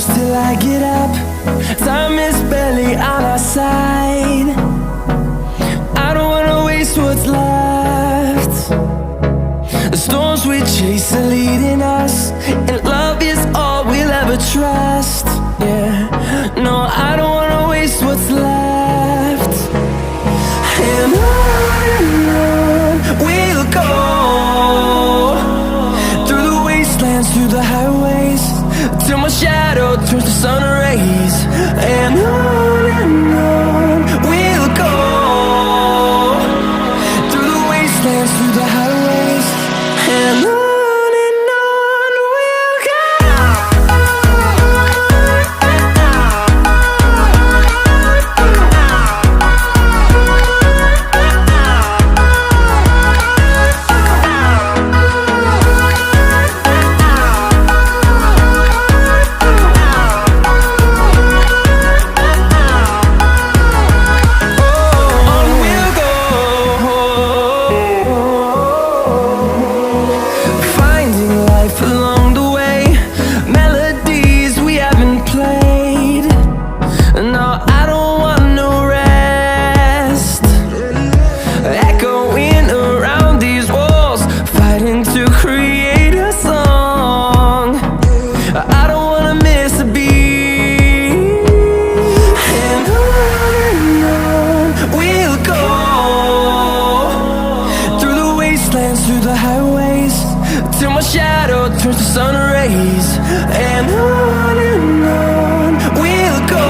close till I get up. Time is barely on our side. I don't wanna waste what's left. The storms we chase are leading us, and love is all we'll ever trust. Yeah, no, I don't wanna waste what's left. And on we'll go, through the wastelands, through the highways, till my shadow turns to sun rays. And on we'll go, through the wastelands, through the highways, and on we'll go. Through the highways, till my shadow turns to sun rays. And on we'll go,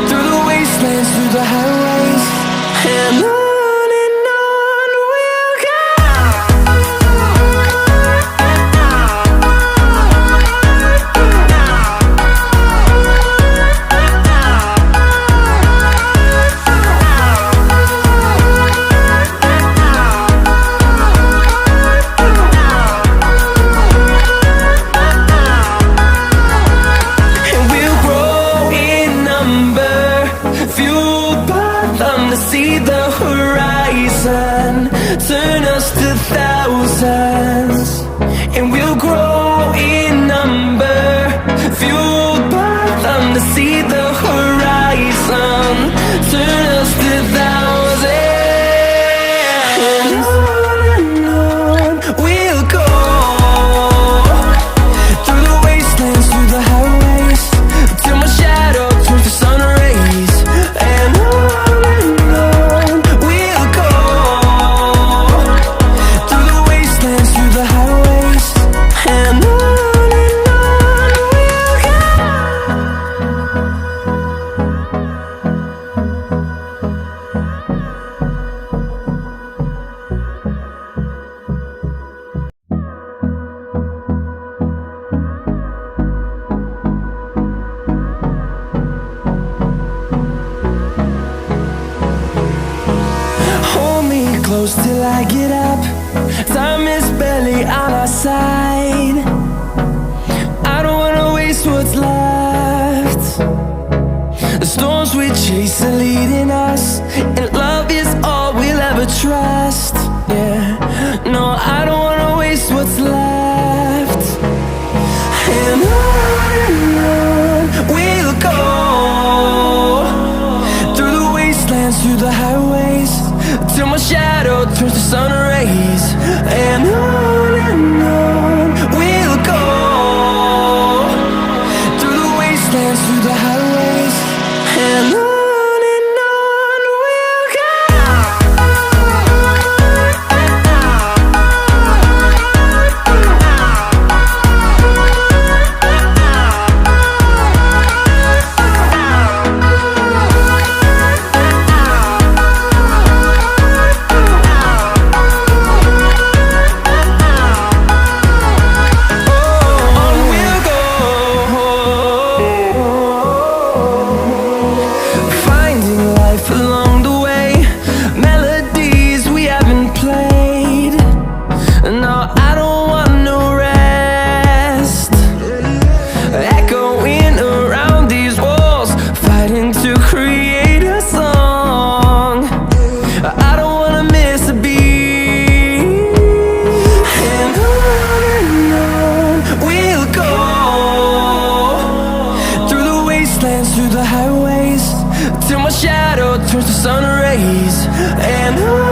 through the wastelands, through the highways, and on we'll go. See the horizon, turn us to thousands, and we'll grow in number, fueled by them. To see the horizon, turn us to thousands, and on we'll go, through the wastelands, through the highways, till my shadow turns to sun rays. And close till I get up. Time is barely on our side. I don't wanna waste what's left. The storms we chase are leading us, and love is all we'll ever trust. Yeah, no, I don't wanna waste what's left. And on we'll go, through the wastelands, through the highways, till my shadow turns to sun rays. And on we'll go, through the wastelands, through the highways, and on we'll go. and